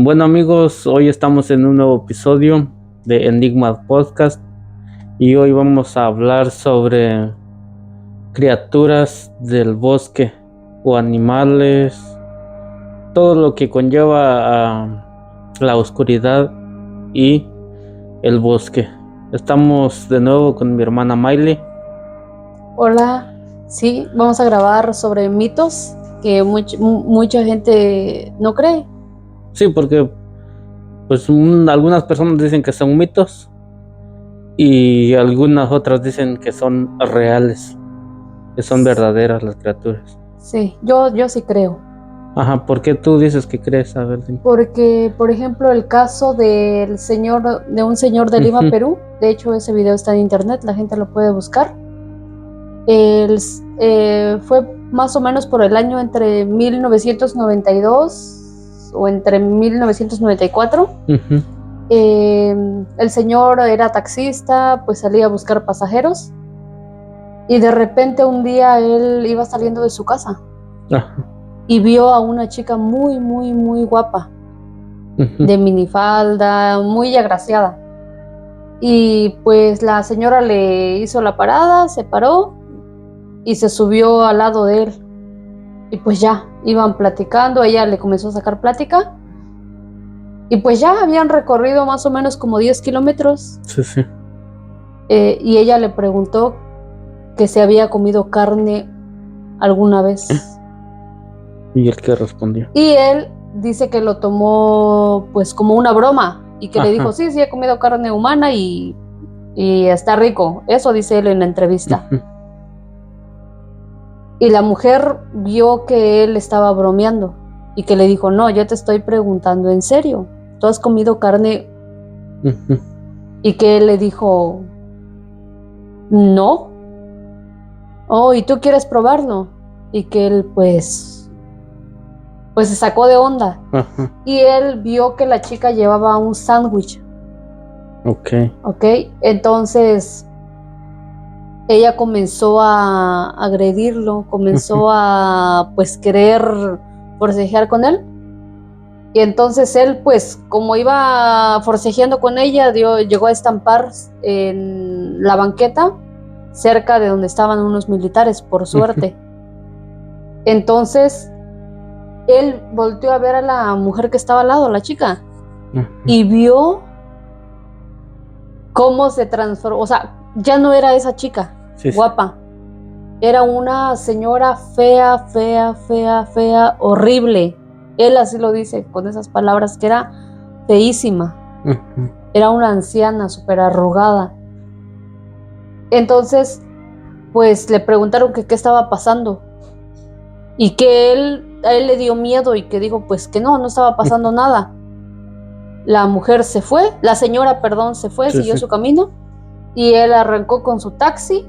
Bueno amigos, hoy estamos en un nuevo episodio de Enigma Podcast y hoy vamos a hablar sobre criaturas del bosque o animales, todo lo que conlleva a la oscuridad y el bosque. Estamos de nuevo con mi hermana Miley. Hola, sí, vamos a grabar sobre mitos que mucha gente no cree. Sí, porque pues algunas personas dicen que son mitos y algunas otras dicen que son reales, que son verdaderas las criaturas. Sí, yo sí creo. Ajá, ¿por qué tú dices que crees? A ver, dime. Porque, por ejemplo, el caso de un señor de Lima, Ujú. Perú, de hecho ese video está en internet, la gente lo puede buscar. Fue más o menos por el año entre 1992 o entre 1994. Ujú. El señor era taxista, pues salía a buscar pasajeros y de repente un día él iba saliendo de su casa Ajá. y vio a una chica muy guapa, Ujú. de minifalda, muy agraciada. Y pues la señora le hizo la parada, se paró y se subió al lado de él. Y pues ya, iban platicando, ella le comenzó a sacar plática. Y pues ya habían recorrido más o menos como 10 kilómetros. Sí, sí. Y ella le preguntó que se había comido carne alguna vez. ¿Y él qué respondió? Y él dice que lo tomó pues como una broma y que le dijo, sí, he comido carne humana y está rico. Eso dice él en la entrevista. Ujú. Y la mujer vio que él estaba bromeando y que le dijo, no, yo te estoy preguntando en serio, ¿tú has comido carne? Ujú. Y que él le dijo, no. Oh, ¿y tú quieres probarlo? Y que él pues se sacó de onda. Ajá. Y él vio que la chica llevaba un sándwich. Ok. Entonces ella comenzó a agredirlo, comenzó a pues querer forcejear con él. Y entonces él pues como iba forcejeando con ella, llegó a estampar en la banqueta cerca de donde estaban unos militares, por suerte. Entonces él volteó a ver a la mujer que estaba al lado, la chica, y vio cómo se transformó. O sea, ya no era esa chica guapa, era una señora fea, horrible. Él así lo dice con esas palabras, que era feísima. Era una anciana súper arrugada. Entonces pues le preguntaron que qué estaba pasando y que a él le dio miedo y que dijo pues que no estaba pasando nada. La mujer se fue, la señora, perdón, se fue, siguió su camino y él arrancó con su taxi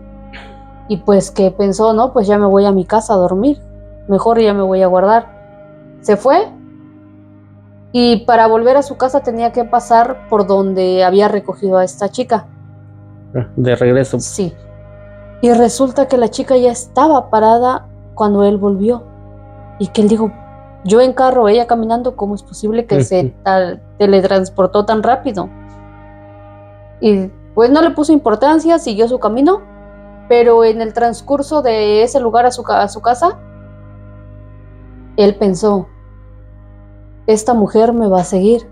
y pues que pensó, no, pues ya me voy a mi casa a dormir, mejor ya me voy a guardar. Se fue y para volver a su casa tenía que pasar por donde había recogido a esta chica. De regreso. Sí. Y resulta que la chica ya estaba parada cuando él volvió y que él dijo, yo en carro, ella caminando, ¿cómo es posible que se teletransportó tan rápido? Y pues no le puso importancia, siguió su camino, pero en el transcurso de ese lugar a su casa, él pensó, esta mujer me va a seguir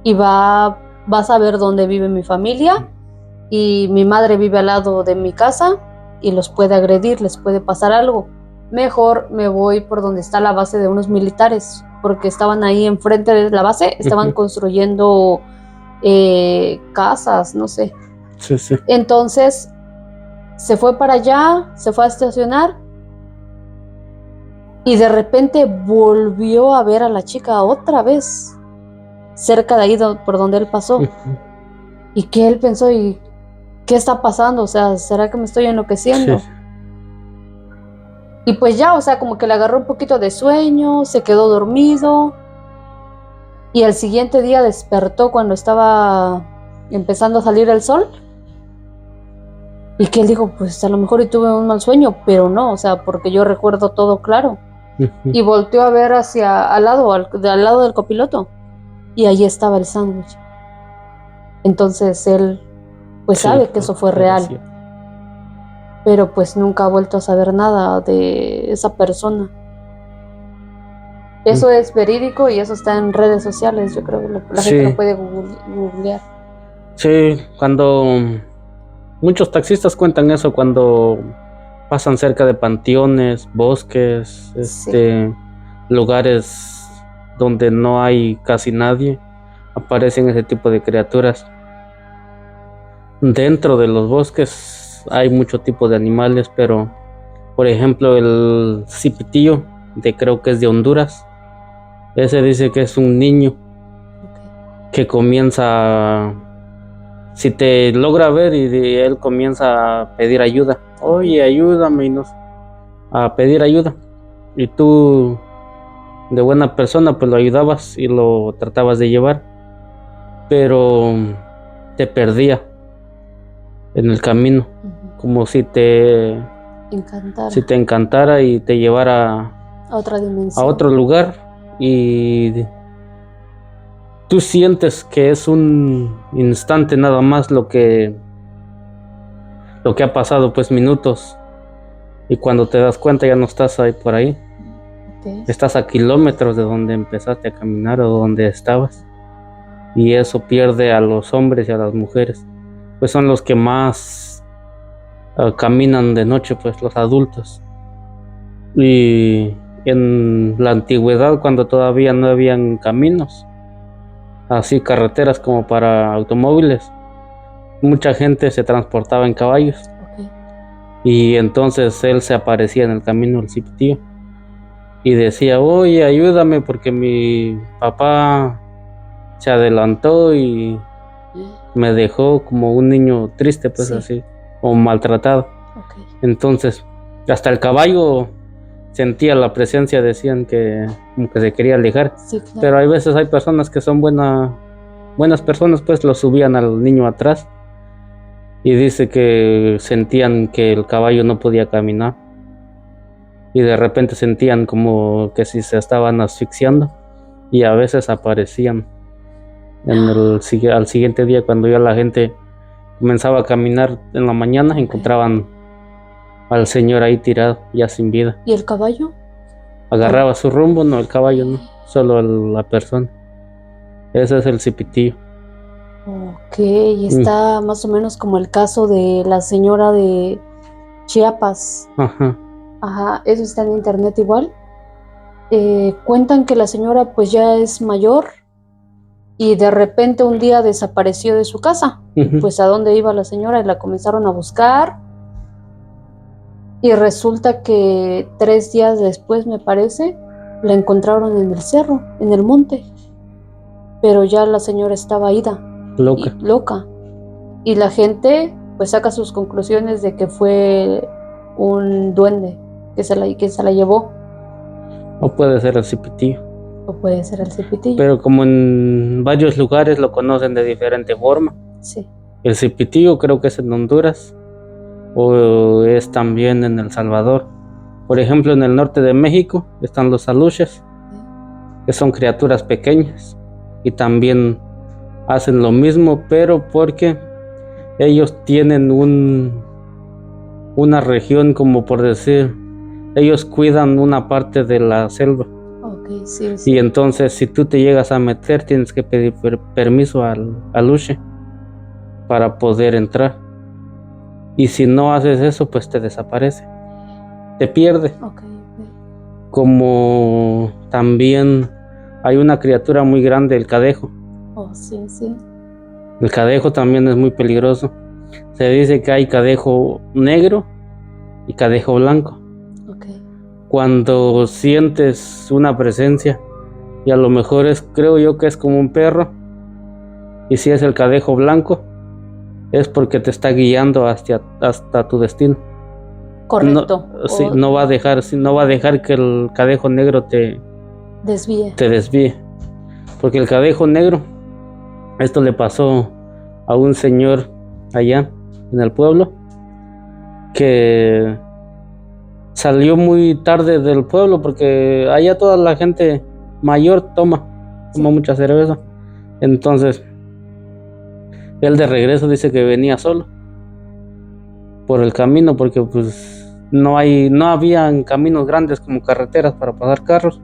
y va a saber dónde vive mi familia y mi madre vive al lado de mi casa y los puede agredir, les puede pasar algo. Mejor me voy por donde está la base de unos militares, porque estaban ahí enfrente de la base, estaban construyendo casas, no sé. Sí. Entonces se fue para allá, se fue a estacionar y de repente volvió a ver a la chica otra vez cerca de ahí por donde él pasó. Y que él pensó, ¿y qué está pasando? O sea, ¿será que me estoy enloqueciendo? Sí. Y pues ya, o sea, como que le agarró un poquito de sueño, se quedó dormido y al siguiente día despertó cuando estaba empezando a salir el sol y que él dijo, pues a lo mejor y tuve un mal sueño, pero no, o sea, porque yo recuerdo todo claro. Y volteó a ver hacia al lado del copiloto y ahí estaba el sándwich. Entonces él pues Sí, sabe que eso fue real, cierto. pero pues nunca ha vuelto a saber nada de esa persona. Eso es verídico y eso está en redes sociales. Yo creo que la gente lo Sí, puede googlear. sí, cuando muchos taxistas cuentan eso cuando pasan cerca de panteones, bosques, Sí. lugares donde no hay casi nadie, aparecen ese tipo de criaturas. Dentro de los bosques hay mucho tipo de animales, pero por ejemplo el cipitillo, creo que es de Honduras, ese dice que es un niño Ok. que comienza, si te logra ver y él comienza a pedir ayuda, oye, ayúdame, a pedir ayuda, y tú de buena persona pues lo ayudabas y lo tratabas de llevar, pero te perdía en el camino, Ujú. como si Encantara. te encantara y te llevara A otra a dimensión. otro lugar, y tú sientes que es un instante nada más lo que ha pasado, pues minutos, y cuando te das cuenta ya no estás ahí por ahí, Ok. estás a kilómetros de donde empezaste a caminar o donde estabas, y eso pierde a los hombres y a las mujeres, pues son los que más caminan de noche, pues los adultos. Y en la antigüedad, cuando todavía no habían caminos, así carreteras como para automóviles, mucha gente se transportaba en caballos, Ok. y entonces él se aparecía en el camino, el cipitío, y decía, oye, ayúdame porque mi papá se adelantó y me dejó como un niño triste, pues Sí. así, o maltratado. Ok. Entonces, hasta el caballo sentía la presencia, decían que como que se quería alejar, Sí, claro. pero hay veces hay personas que son buenas personas, pues lo subían al niño atrás, y dice que sentían que el caballo no podía caminar, y de repente sentían como que si se estaban asfixiando, y a veces aparecían al siguiente día, cuando ya la gente comenzaba a caminar en la mañana, Ok. encontraban al señor ahí tirado, ya sin vida. ¿Y el caballo? Agarraba su rumbo, no, el caballo no, solo la persona. Ese es el cipitío. Ok, y está más o menos como el caso de la señora de Chiapas. Ajá. Ajá, eso está en internet igual. Cuentan que la señora pues ya es mayor y de repente un día desapareció de su casa. Ujú. Pues a dónde iba la señora y la comenzaron a buscar. Y resulta que 3 días después, me parece, la encontraron en el cerro, en el monte. Pero ya la señora estaba ida. Loca. Loca. Y la gente pues saca sus conclusiones de que fue un duende que se la llevó. O puede ser el cipitío. O puede ser el cipitillo. Pero como en varios lugares lo conocen de diferente forma. Sí. El cipitío creo que es en Honduras, o es también en El Salvador. Por ejemplo, en el norte de México están los aluches, que son criaturas pequeñas, y también hacen lo mismo, pero porque ellos tienen una región, como por decir, ellos cuidan una parte de la selva, Ok, sí, sí. y entonces si tú te llegas a meter tienes que pedir permiso al aluche para poder entrar, y si no haces eso pues te desaparece, te pierde. Ok. Como también hay una criatura muy grande, el cadejo. Oh, sí, sí. El cadejo también es muy peligroso. Se dice que hay cadejo negro y cadejo blanco. Ok. Cuando sientes una presencia, y a lo mejor creo yo que es como un perro, y si es el cadejo blanco, es porque te está guiando hasta tu destino. Correcto. No, sí, no va a dejar que el cadejo negro te desvíe. Porque el cadejo negro, esto le pasó a un señor allá en el pueblo, que salió muy tarde del pueblo, porque allá toda la gente mayor toma mucha cerveza. Entonces, él de regreso dice que venía solo por el camino, porque pues no habían caminos grandes como carreteras para pasar carros,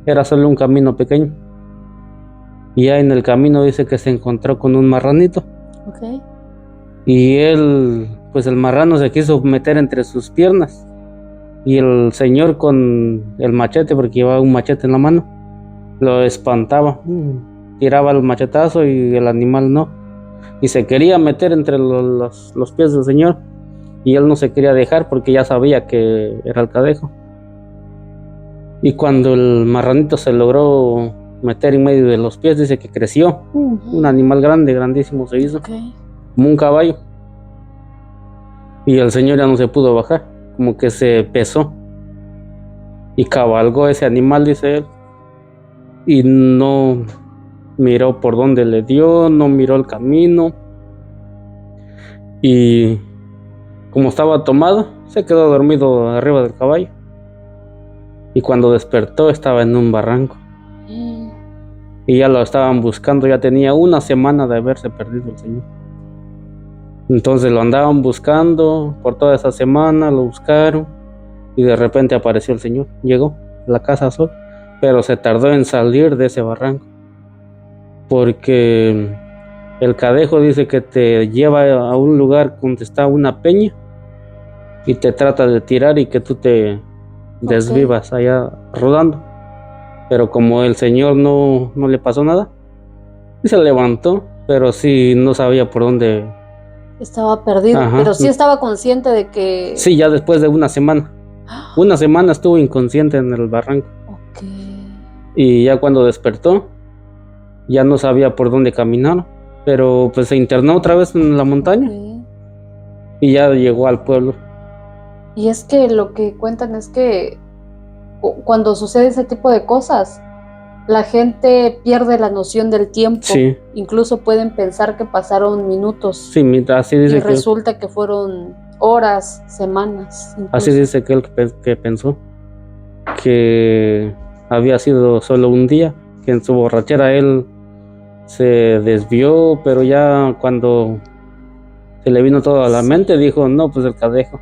era solo un camino pequeño. Y ya en el camino dice que se encontró con un marranito. Ok. Y él, pues el marrano se quiso meter entre sus piernas. Y el señor con el machete, porque llevaba un machete en la mano, lo espantaba. Tiraba el machetazo y el animal no. Y se quería meter entre los pies del señor. Y él no se quería dejar porque ya sabía que era el cadejo. Y cuando el marranito se logró meter en medio de los pies, dice que creció. Un animal grande, grandísimo se hizo. Okay. Como un caballo. Y el señor ya no se pudo bajar, como que se pesó. Y cabalgó ese animal, dice él. Y no miró por dónde le dio, no miró el camino. Y como estaba tomado, se quedó dormido arriba del caballo. Y cuando despertó estaba en un barranco. Y ya lo estaban buscando, ya tenía una semana de haberse perdido el señor. Entonces lo andaban buscando por toda esa semana, lo buscaron. Y de repente apareció el señor, llegó a la casa solo. Pero se tardó en salir de ese barranco. Porque el cadejo dice que te lleva a un lugar donde está una peña y te trata de tirar y que tú te desvivas allá rodando. Pero como el señor no le pasó nada, y se levantó, pero sí no sabía por dónde. Estaba perdido. Ajá. Pero sí estaba consciente de que... Sí, ya después de una semana. Una semana estuvo inconsciente en el barranco. Y ya cuando despertó, ya no sabía por dónde caminar. Pero pues se internó otra vez en la montaña. Y ya llegó al pueblo. Y es que lo que cuentan es que cuando sucede ese tipo de cosas, la gente pierde la noción del tiempo. Sí. Incluso pueden pensar que pasaron minutos. Sí, así dice. Y resulta que fueron horas, semanas. Incluso. Así dice que él que pensó que había sido solo un día, que en su borrachera él se desvió, pero ya cuando se le vino todo a la mente dijo, no, pues el cadejo.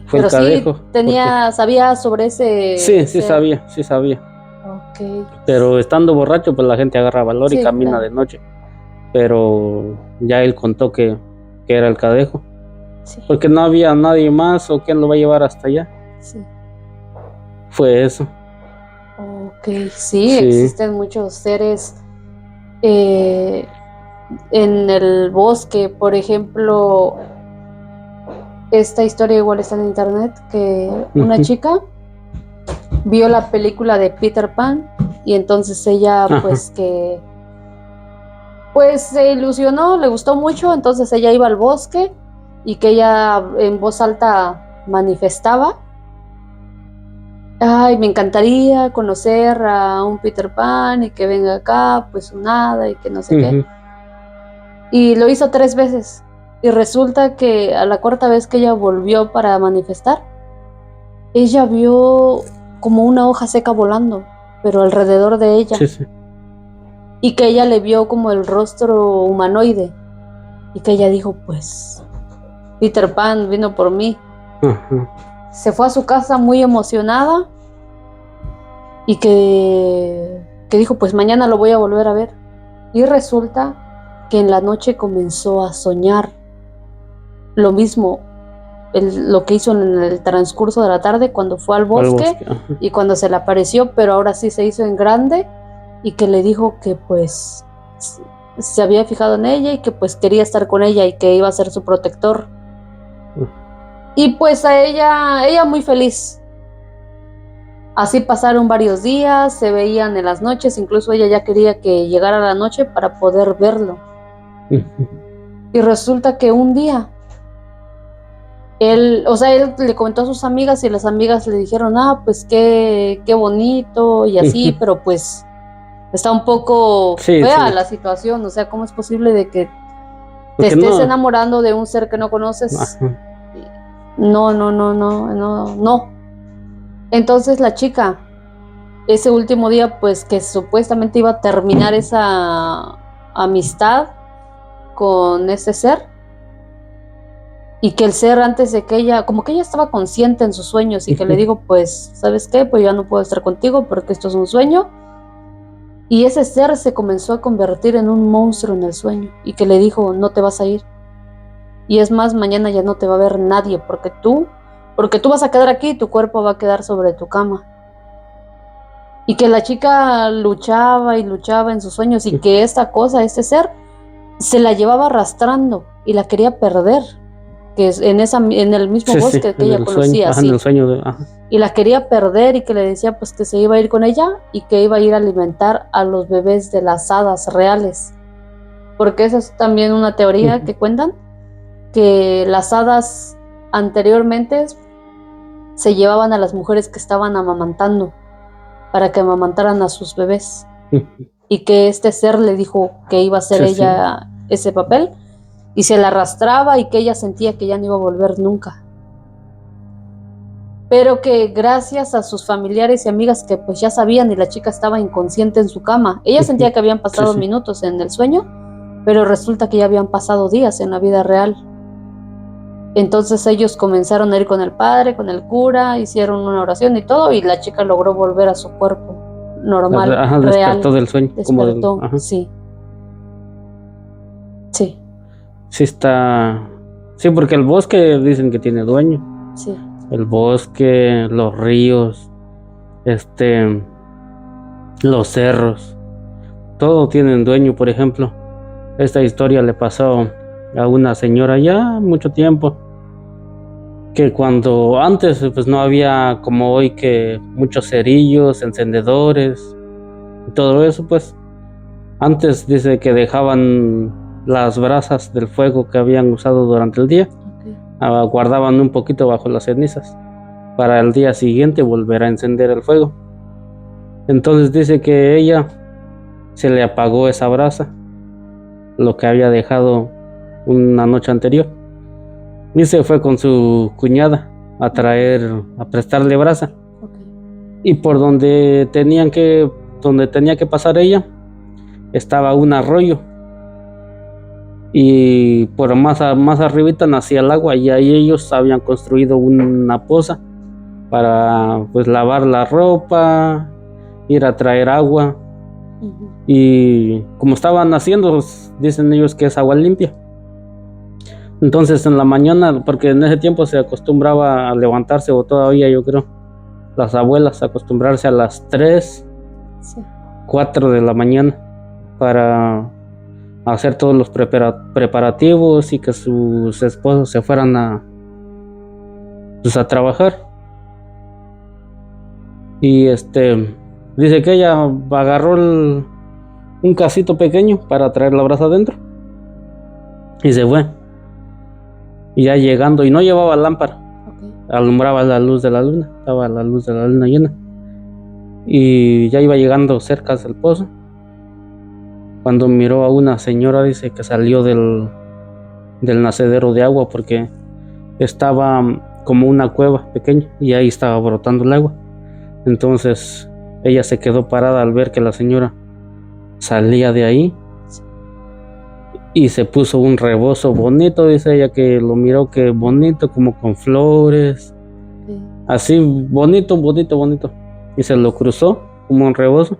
Fue pero el cadejo. Sí sabía sobre ese... Sí sabía. Pero estando borracho, pues la gente agarra valor y camina de noche. Pero ya él contó que era el cadejo. Sí. Porque no había nadie más, o quién lo va a llevar hasta allá. Sí. Fue eso. Sí, existen muchos seres en el bosque. Por ejemplo, esta historia igual está en internet, que una chica vio la película de Peter Pan y entonces ella pues se ilusionó, le gustó mucho, entonces ella iba al bosque y que ella en voz alta manifestaba: ay, me encantaría conocer a un Peter Pan y que venga acá, pues un hada y que no sé qué. Y lo hizo 3 veces. Y resulta que a la 4ª vez que ella volvió para manifestar, ella vio como una hoja seca volando, pero alrededor de ella. Sí. Y que ella le vio como el rostro humanoide. Y que ella dijo, pues, Peter Pan vino por mí. Se fue a su casa muy emocionada y que dijo, pues mañana lo voy a volver a ver. Y resulta que en la noche comenzó a soñar lo mismo, lo que hizo en el transcurso de la tarde cuando fue al bosque y cuando se le apareció, pero ahora sí se hizo en grande y que le dijo que pues se había fijado en ella y que pues quería estar con ella y que iba a ser su protector. Y pues a ella muy feliz. Así pasaron varios días, se veían en las noches, incluso ella ya quería que llegara la noche para poder verlo. Y resulta que un día él le comentó a sus amigas y las amigas le dijeron, pues qué bonito y así, pero pues está un poco fea la situación, o sea, ¿cómo es posible de que te estés enamorando de un ser que no conoces? No. Entonces la chica ese último día, pues que supuestamente iba a terminar esa amistad con ese ser, y que el ser, antes de que ella, como que ella estaba consciente en sus sueños, y que le digo, pues, ¿sabes qué? Pues ya no puedo estar contigo porque esto es un sueño. Y ese ser se comenzó a convertir en un monstruo en el sueño, y que le dijo, no te vas a ir. Y es más, mañana ya no te va a ver nadie, porque tú vas a quedar aquí y tu cuerpo va a quedar sobre tu cama. Y que la chica luchaba y luchaba en sus sueños, y que esta cosa, este ser, se la llevaba arrastrando y la quería perder, que es en el mismo Sí, bosque que en ella el conocía, sueño, en el sueño de... y la quería perder, y que le decía pues que se iba a ir con ella y que iba a ir a alimentar a los bebés de las hadas reales, porque esa es también una teoría que cuentan, que las hadas anteriormente se llevaban a las mujeres que estaban amamantando para que amamantaran a sus bebés, y que este ser le dijo que iba a hacer ella ese papel, y se la arrastraba, y que ella sentía que ya no iba a volver nunca, pero que gracias a sus familiares y amigas que pues ya sabían, y la chica estaba inconsciente en su cama, ella sentía que habían pasado minutos en el sueño, pero resulta que ya habían pasado días en la vida real. Entonces ellos comenzaron a ir con el padre, con el cura, hicieron una oración y todo, y la chica logró volver a su cuerpo normal, real. Despertó del sueño. Despertó, sí. Sí. Sí está... Sí, porque el bosque dicen que tiene dueño. Sí. El bosque, los ríos, los cerros, todo tienen dueño. Por ejemplo, esta historia le pasó a una señora ya mucho tiempo, que cuando antes pues no había como hoy, que muchos cerillos, encendedores y todo eso, pues antes dice que dejaban las brasas del fuego que habían usado durante el día, guardaban un poquito bajo las cenizas para el día siguiente volver a encender el fuego. Entonces dice que ella se le apagó esa brasa, lo que había dejado una noche anterior, y se fue con su cuñada a prestarle brasa. Y por donde tenía que pasar ella estaba un arroyo, y por más arribita nacía el agua, y ahí ellos habían construido una poza para pues lavar la ropa, ir a traer agua. Y como estaban haciendo, dicen ellos que es agua limpia. Entonces en la mañana, porque en ese tiempo se acostumbraba a levantarse, o todavía yo creo, las abuelas a acostumbrarse a las 3, 4 de la mañana para hacer todos los preparativos, y que sus esposos se fueran a trabajar. Y dice que ella agarró un casito pequeño para traer la brasa adentro y se fue. Y ya llegando, y no llevaba lámpara, alumbraba la luz de la luna, estaba la luz de la luna llena, y ya iba llegando cerca del pozo cuando miró a una señora, dice que salió del nacedero de agua, porque estaba como una cueva pequeña y ahí estaba brotando el agua. Entonces ella se quedó parada al ver que la señora salía de ahí, y se puso un rebozo bonito, dice ella, que lo miró que bonito, como con flores, así bonito, y se lo cruzó como un rebozo,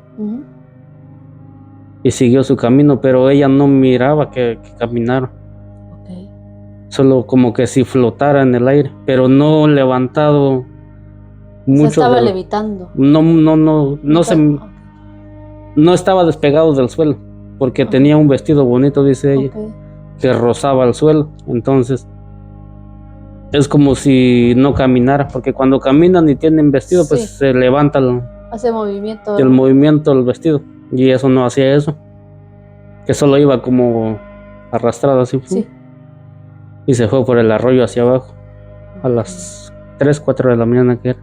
y siguió su camino, pero ella no miraba que caminaron, solo como que si flotara en el aire, pero no levantado mucho. Estaba levitando. No estaba despegado del suelo, porque tenía un vestido bonito, dice ella, que rozaba el suelo. Entonces es como si no caminara, porque cuando caminan y tienen vestido, pues se levanta hace movimiento, el movimiento del vestido, y eso no hacía eso, que solo iba como arrastrado así. Y se fue por el arroyo hacia abajo a las 3, 4 de la mañana que era,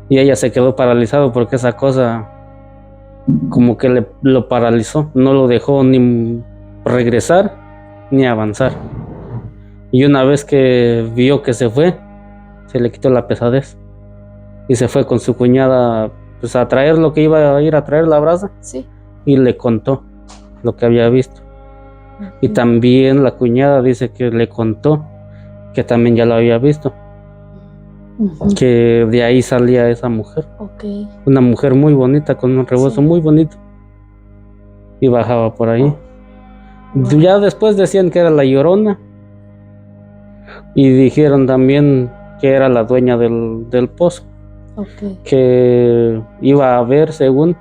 y ella se quedó paralizado, porque esa cosa como que lo paralizó, no lo dejó ni regresar ni avanzar. Y una vez que vio que se fue, se le quitó la pesadez y se fue con su cuñada pues a traer lo que iba a ir a traer la brasa, Sí. y le contó lo que había visto. Y Ujú. también la cuñada dice que le contó que también ya lo había visto, Ujú. que de ahí salía esa mujer, Ok. una mujer muy bonita con un rebozo Sí. muy bonito, y bajaba por ahí. Wow. Ya después decían que era la Llorona, y dijeron también que era la dueña del pozo, Ok. que iba a ver según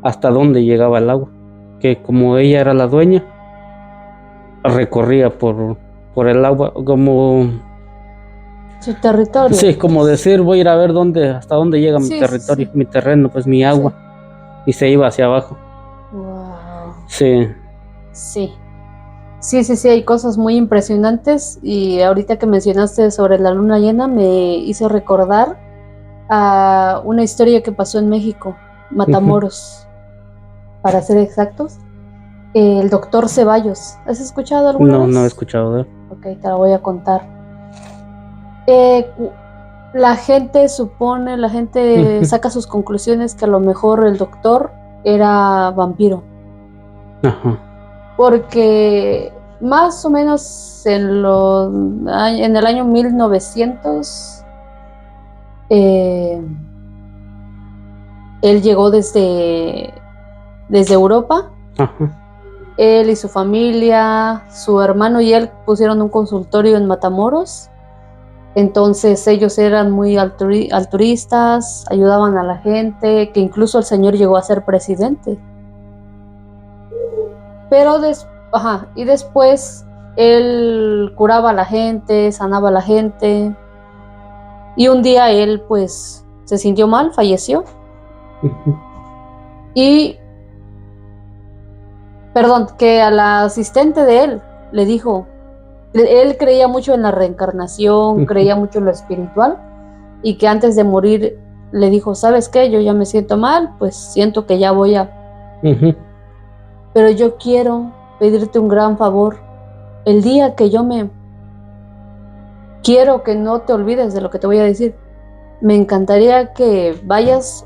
hasta dónde llegaba el agua, que como ella era la dueña, recorría por el agua, como, Su territorio, sí, como pues. decir, voy a ir a ver hasta dónde llega mi Sí, sí, territorio, sí. mi terreno, pues mi agua, y se iba hacia abajo. Wow. Sí. Sí. Sí, sí, sí, hay cosas muy impresionantes y ahorita que mencionaste sobre la luna llena me hizo recordar a una historia que pasó en México, Ujú. Matamoros, para ser exactos. El doctor Ceballos. ¿Has escuchado alguna No, no he vez? escuchado de él. Ok, te la voy a contar. La gente supone, la gente Ujú. saca sus conclusiones que a lo mejor el doctor era vampiro, Ajá. porque más o menos en el año 1900 eh, él llegó desde Europa. Ajá. Él y su familia, su hermano y él pusieron un consultorio en Matamoros. Entonces ellos eran muy altruistas, ayudaban a la gente, que incluso el señor llegó a ser presidente. Pero y después él curaba a la gente, sanaba a la gente. Y un día él pues se sintió mal, falleció. Ujú. Y, perdón, que a la asistente de él le dijo, él creía mucho en la reencarnación, Ujú. creía mucho en lo espiritual, y que antes de morir le dijo, ¿sabes qué? Yo ya me siento mal, pues siento que ya voy a... Ujú. Pero yo quiero pedirte un gran favor. El día que yo me... Quiero que no te olvides de lo que te voy a decir. Me encantaría que vayas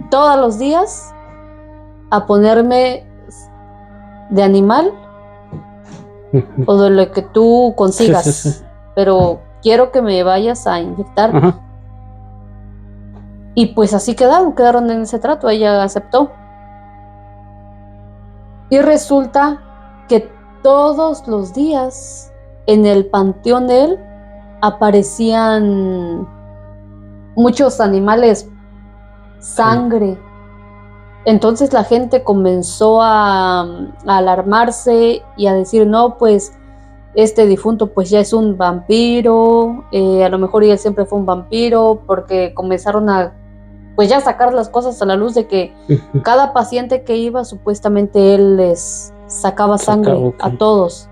todos los días a ponerme de animal Ujú. o de lo que tú Sí, sí, sí. consigas, pero quiero que me vayas a inyectar. Ajá. Y pues así quedaron en ese trato, ella aceptó. Y resulta que todos los días en el panteón de él aparecían muchos animales, sangre. Entonces la gente comenzó a alarmarse y a decir, no, pues este difunto pues ya es un vampiro, a lo mejor él siempre fue un vampiro, porque comenzaron a pues ya sacar las cosas a la luz de que Ujú. cada paciente que iba supuestamente él les sacaba sangre Ok. a todos,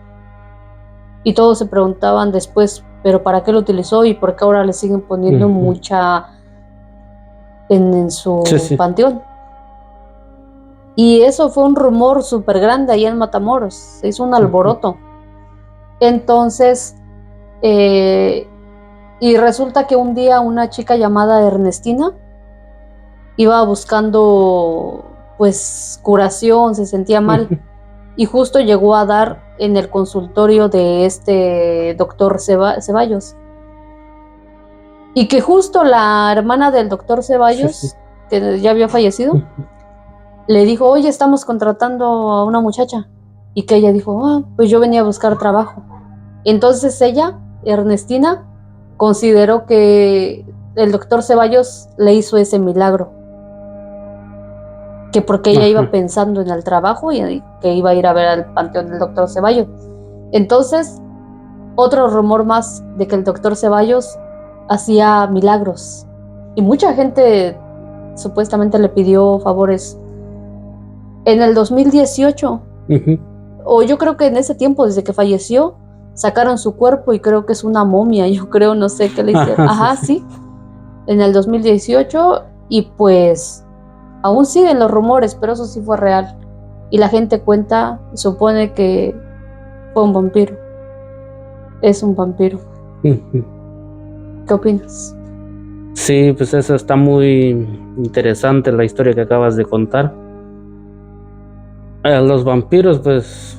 y todos se preguntaban después, pero ¿para qué lo utilizó y por qué ahora le siguen poniendo Ujú. mucha en Sí, su sí. panteón? Y eso fue un rumor súper grande ahí en Matamoros, se hizo un Ujú. alboroto. Entonces, eh, y resulta que un día una chica llamada Ernestina iba buscando pues curación, se sentía mal, Ujú. y justo llegó a dar en el consultorio de este doctor Ceballos. Y que justo la hermana del doctor Sí, sí. Ceballos, que ya había fallecido, Ujú. le dijo, oye, estamos contratando a una muchacha. Y que ella dijo, pues yo venía a buscar trabajo. Entonces ella, Ernestina, consideró que el doctor Ceballos le hizo ese milagro, que porque ella iba Ajá. pensando en el trabajo y que iba a ir a ver al panteón del doctor Ceballos. Entonces, otro rumor más de que el doctor Ceballos hacía milagros. Y mucha gente supuestamente le pidió favores. En el 2018, Ujú. o yo creo que en ese tiempo, desde que falleció, sacaron su cuerpo y creo que es una momia, yo creo, no sé qué le hicieron. Ajá, sí, Ajá, sí. sí, en el 2018, y pues aún siguen los rumores, pero eso sí fue real. Y la gente supone que fue un vampiro. Es un vampiro. Ujú. ¿Qué opinas? Sí, pues eso está muy interesante la historia que acabas de contar. Los vampiros, pues,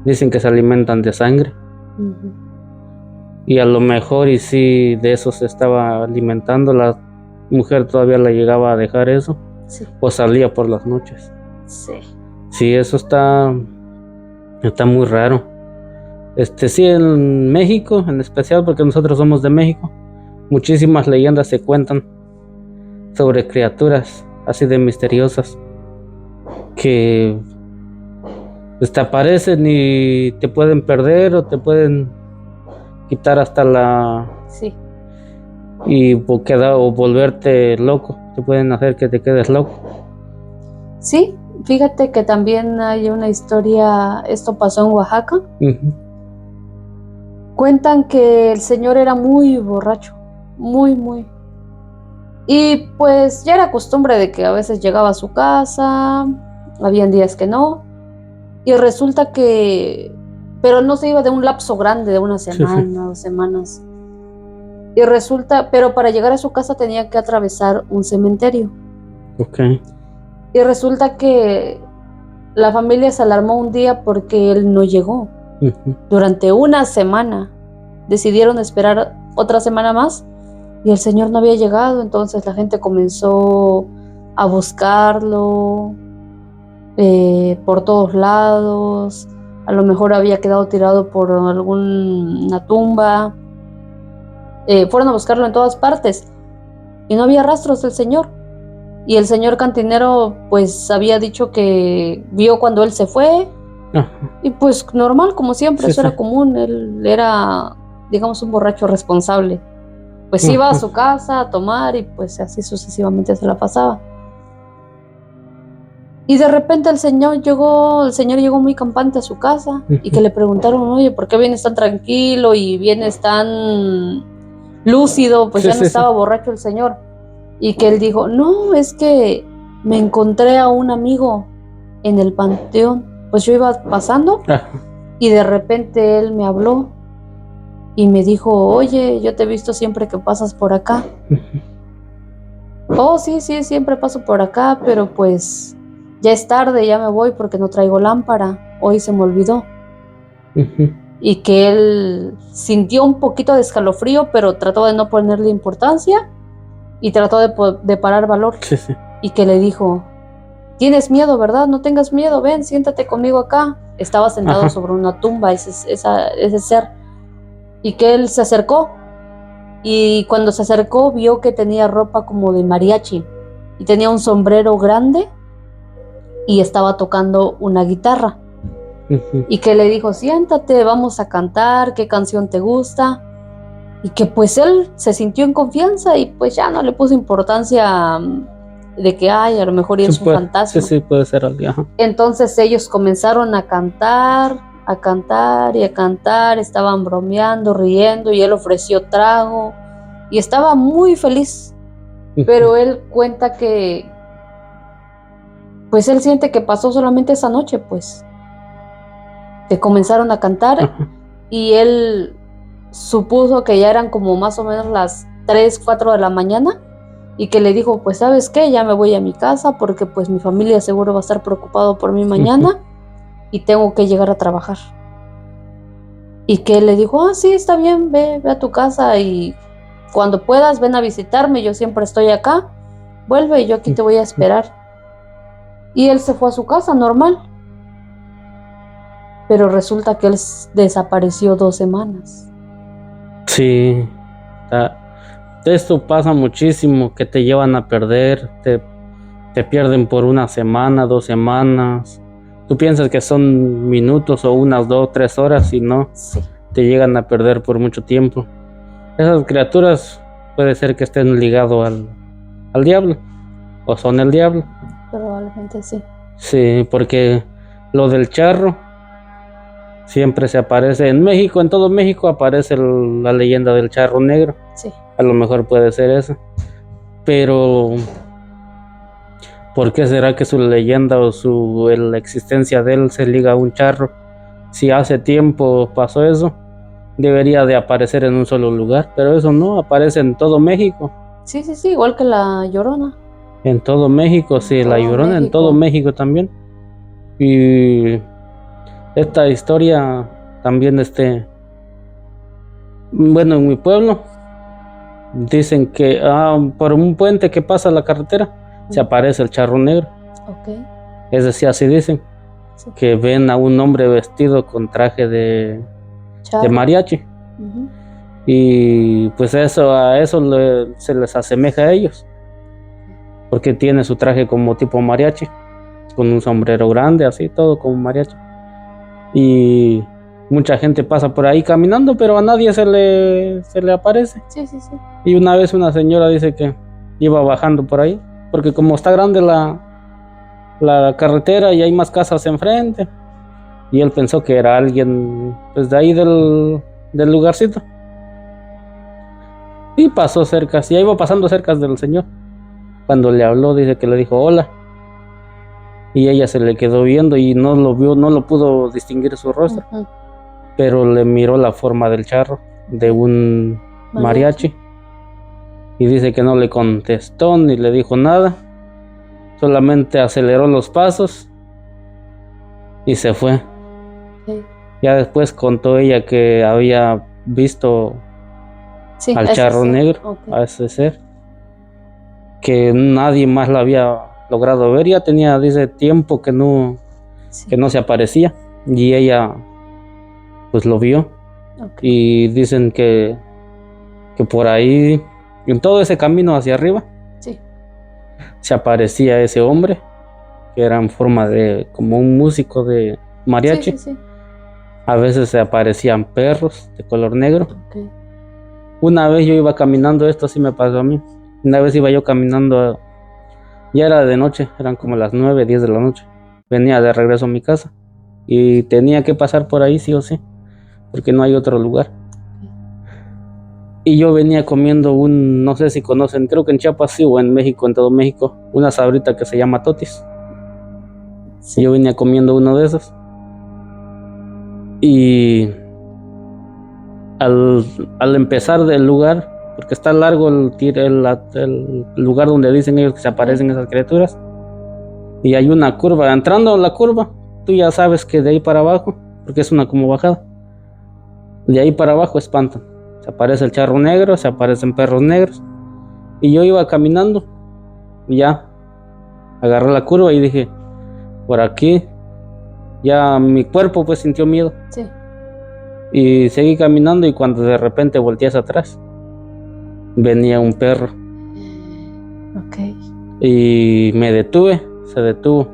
dicen que se alimentan de sangre. Ujú. Y a lo mejor, y si de eso se estaba alimentando, la mujer todavía le llegaba a dejar eso, Sí, o salía por las noches. sí. Sí, eso está muy raro. Sí, en México, en especial, porque nosotros somos de México, muchísimas leyendas se cuentan sobre criaturas así de misteriosas que pues, te aparecen y te pueden perder o te pueden quitar hasta Sí, o volverte loco, te pueden hacer que te quedes loco. sí. Fíjate que también hay una historia, esto pasó en Oaxaca. Ujú. Cuentan que el señor era muy borracho, muy, muy. Y pues ya era costumbre de que a veces llegaba a su casa, habían días que no, y resulta que, pero no se iba de un lapso grande, de una Sí, semana, 2 semanas. Y resulta, pero para llegar a su casa tenía que atravesar un cementerio. ok. Y resulta que la familia se alarmó un día porque él no llegó. Ujú. Durante una semana decidieron esperar otra semana más y el señor no había llegado, entonces la gente comenzó a buscarlo por todos lados. A lo mejor había quedado tirado por alguna tumba. Fueron a buscarlo en todas partes y no había rastros del señor. Y el señor cantinero pues había dicho que vio cuando él se fue. Ajá. Y pues normal, como siempre, Sí, eso sí. era común. Él era, digamos, un borracho responsable. Pues iba a Ajá. su casa a tomar y pues así sucesivamente se la pasaba. Y de repente el señor llegó muy campante a su casa y que le preguntaron, oye, ¿por qué vienes tan tranquilo y vienes tan lúcido? Pues Sí, ya no sí, sí. estaba borracho el señor. Y que él dijo, no, es que me encontré a un amigo en el panteón. Pues yo iba pasando Ajá. y de repente él me habló y me dijo, oye, yo te he visto siempre que pasas por acá. Oh, sí, sí, siempre paso por acá, pero pues ya es tarde, ya me voy porque no traigo lámpara. Hoy se me olvidó. Ujú. Y que él sintió un poquito de escalofrío, pero trató de no ponerle importancia y trató de parar valor. Sí, sí. Y que le dijo, tienes miedo, ¿verdad? No tengas miedo, ven, siéntate conmigo acá. Estaba sentado Ajá. sobre una tumba ese ser. Y que él se acercó. Y cuando se acercó vio que tenía ropa como de mariachi. Y tenía un sombrero grande y estaba tocando una guitarra. Ujú. Y que le dijo, siéntate, vamos a cantar, ¿qué canción te gusta? Y que pues él se sintió en confianza y pues ya no le puso importancia de que, ay, a lo mejor Sí, es un sí, fantasma. sí, puede ser alguien. Ajá. Entonces ellos comenzaron a cantar y a cantar, estaban bromeando, riendo y él ofreció trago y estaba muy feliz. Pero él cuenta que pues él siente que pasó solamente esa noche, pues, que comenzaron a cantar Ajá. y él supuso que ya eran como más o menos las 3, 4 de la mañana y que le dijo, pues, ¿sabes qué? Ya me voy a mi casa porque pues mi familia seguro va a estar preocupado por mí mañana y tengo que llegar a trabajar. Y que él le dijo, ah, sí, está bien, ve a tu casa y cuando puedas ven a visitarme, yo siempre estoy acá, vuelve y yo aquí te voy a esperar. Y él se fue a su casa normal, pero resulta que él desapareció 2 semanas. Sí. Esto pasa muchísimo, que te llevan a perder, te pierden por una semana, 2 semanas. Tú piensas que son minutos o unas 2, 3 horas y no, Sí, te llegan a perder por mucho tiempo. Esas criaturas puede ser que estén ligados al diablo o son el diablo. probablemente sí. Sí, porque lo del charro siempre se aparece en México, en todo México aparece la leyenda del charro negro. Sí, A lo mejor puede ser eso. Pero ¿por qué será que su leyenda o la existencia de él se liga a un charro? Si hace tiempo pasó eso, debería de aparecer en un solo lugar, pero eso no, aparece en todo México. sí, sí, sí, igual que la Llorona. En todo México, sí, La Llorona en todo México también. Y esta historia también, bueno, en mi pueblo dicen que por un puente que pasa la carretera se aparece el charro negro. Okay. Es decir, así dicen, Sí. que ven a un hombre vestido con traje de mariachi. Uh-huh. Y pues a eso se les asemeja a ellos, porque tiene su traje como tipo mariachi, con un sombrero grande, así, todo como mariachi. Y mucha gente pasa por ahí caminando, pero a nadie se le aparece. Sí, sí, sí. Y una vez una señora dice que iba bajando por ahí, porque como está grande la carretera y hay más casas enfrente, y él pensó que era alguien pues de ahí del lugarcito. Y pasó cerca, ya iba pasando cerca del señor. Cuando le habló, dice que le dijo hola. Y ella se le quedó viendo y no lo vio, no lo pudo distinguir su rostro. Uh-huh. Pero le miró la forma del charro, de un mariachi. Y dice que no le contestó ni le dijo nada. Solamente aceleró los pasos y se fue. Okay. Ya después contó ella que había visto al charro negro, okay, a ese ser, que nadie más la había logrado ver. Ya tenía, dice, tiempo que no se aparecía, y ella pues lo vio. Okay. Y dicen que por ahí, en todo ese camino hacia arriba, sí, se aparecía ese hombre, que era en forma de como un músico de mariachi. Sí, sí, sí. A veces se aparecían perros de color negro. Okay. Una vez yo iba caminando, esto sí me pasó a mí. Una vez iba yo caminando, ya era de noche, eran como las 9, 10 de la noche. Venía de regreso a mi casa y tenía que pasar por ahí sí o sí, porque no hay otro lugar. Y yo venía comiendo no sé si conocen, creo que en Chiapas sí, o en México, en todo México, una sabrita que se llama totis. Sí. Yo venía comiendo uno de esos. Y al empezar del lugar, porque está largo el lugar donde dicen ellos que se aparecen esas criaturas, y hay una curva. Entrando a la curva, tú ya sabes que de ahí para abajo, porque es una como bajada, de ahí para abajo espantan. Se aparece el charro negro, se aparecen perros negros. Y yo iba caminando y ya agarré la curva y dije, por aquí. Ya mi cuerpo pues sintió miedo. Sí. Y seguí caminando, y cuando de repente volteé hacia atrás, venía un perro. Okay. Y me se detuvo.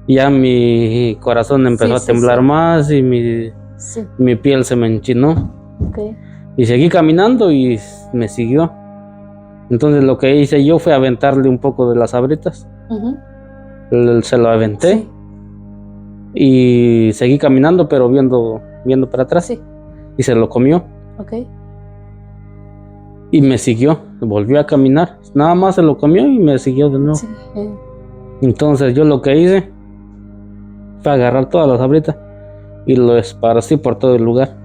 Ya mi corazón empezó a temblar más, y mi piel se me enchinó. Okay. Y seguí caminando y me siguió. Entonces lo que hice yo fue aventarle un poco de las sabritas. Uh-huh. Se lo aventé. Sí. Y seguí caminando, pero viendo para atrás. Sí. Y se lo comió. Okay. Y me siguió, volvió a caminar. Nada más se lo comió y me siguió de nuevo. Sí. Entonces yo lo que hice fue agarrar todas las sabritas y lo esparcí por todo el lugar.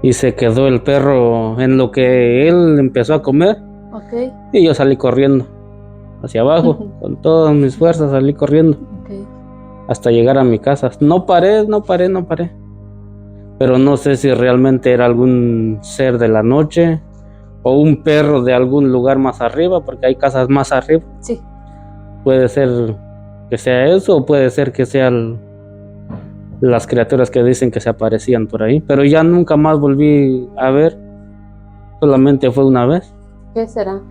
Y se quedó el perro en lo que él empezó a comer. Okay. Y yo salí corriendo hacia abajo. Uh-huh. Con todas mis fuerzas salí corriendo. Okay. Hasta llegar a mi casa. No paré. Pero no sé si realmente era algún ser de la noche o un perro de algún lugar más arriba, porque hay casas más arriba. Sí. Puede ser que sea eso, o puede ser que sean las criaturas que dicen que se aparecían por ahí. Pero ya nunca más volví a ver. Solamente fue una vez. ¿Qué será?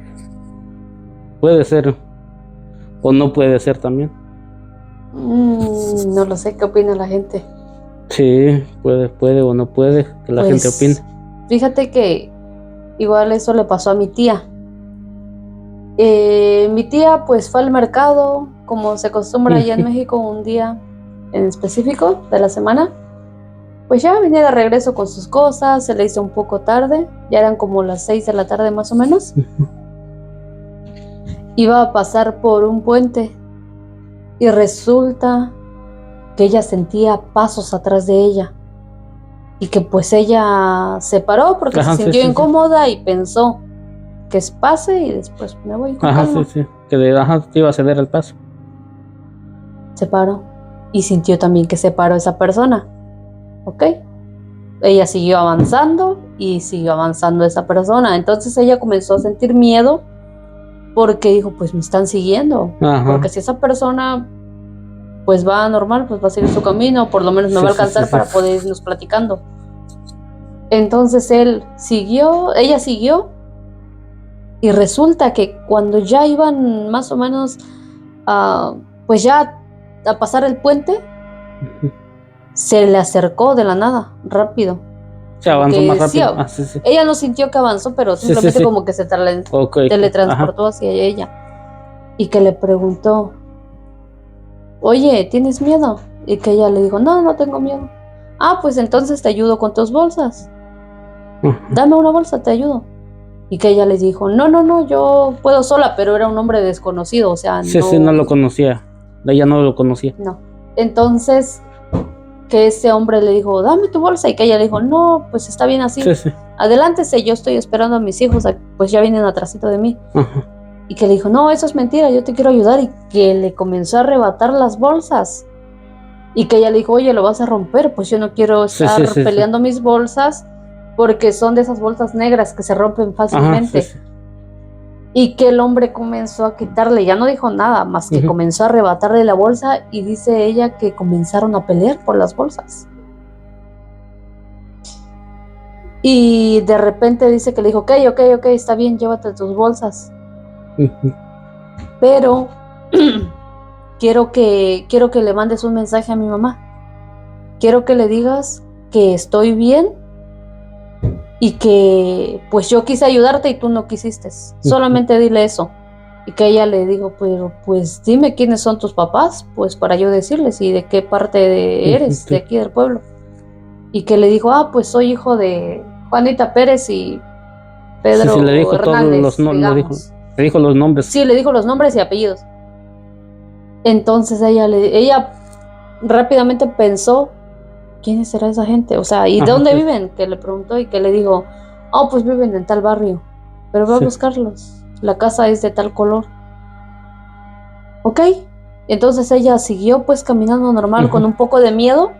Puede ser, o no puede ser también. No lo sé, ¿qué opina la gente? Sí, puede o no puede que la gente opine. Fíjate que igual eso le pasó a mi tía. Mi tía pues fue al mercado, como se acostumbra allá en México, un día en específico de la semana. Pues ya venía de regreso con sus cosas, se le hizo un poco tarde, ya eran como las 6 de la tarde más o menos. Iba a pasar por un puente y resulta que ella sentía pasos atrás de ella y que pues ella se paró porque se sintió incómoda y pensó que pase y después me voy con Ajá, calma. sí. Que te iba a ceder el paso. Se paró y sintió también que se paró esa persona. ¿Ok? Ella siguió avanzando y siguió avanzando esa persona. Entonces ella comenzó a sentir miedo porque dijo, pues me están siguiendo. Ajá. Porque si esa persona pues va normal, pues va a seguir su camino, por lo menos me va a alcanzar para poder irnos platicando. Entonces ella siguió y resulta que cuando ya iban más o menos pues ya a pasar el puente, se le acercó de la nada, rápido. Se avanzó más rápido. Ella no sintió que avanzó, pero simplemente como que se teletransportó hacia ella. Y que le preguntó, oye, ¿tienes miedo? Y que ella le dijo, no tengo miedo. Ah, pues entonces te ayudo con tus bolsas. Dame una bolsa, te ayudo. Y que ella le dijo, no, yo puedo sola, pero era un hombre desconocido, o sea, no lo conocía. Ella no lo conocía. No. Entonces, que ese hombre le dijo, dame tu bolsa, y que ella le dijo, no, pues está bien así. Adelántese, yo estoy esperando a mis hijos, pues ya vienen atrásito de mí. Ajá. Y que le dijo, no, eso es mentira, yo te quiero ayudar. Y que le comenzó a arrebatar las bolsas. Y que ella le dijo, oye, lo vas a romper, pues yo no quiero estar peleando mis bolsas, porque son de esas bolsas negras que se rompen fácilmente. Ajá, Y que el hombre comenzó a quitarle, ya no dijo nada, más que comenzó a arrebatarle la bolsa, y dice ella que comenzaron a pelear por las bolsas. Y de repente dice que le dijo, ok, está bien, llévate tus bolsas. Pero quiero que le mandes un mensaje a mi mamá. Quiero que le digas que estoy bien y que pues yo quise ayudarte y tú no quisiste. Solamente dile eso. Y que ella le dijo, pero pues dime quiénes son tus papás, pues para yo decirles y de qué parte eres de aquí del pueblo. Y que le dijo, pues soy hijo de Juanita Pérez y Pedro le dijo Hernández, le dijo los nombres. Sí, le dijo los nombres y apellidos. Entonces ella rápidamente pensó, ¿quién será esa gente? O sea, ¿y dónde viven? Que le preguntó y que le dijo, pues viven en tal barrio, pero voy a buscarlos. La casa es de tal color. Ok. Entonces ella siguió pues caminando normal con un poco de miedo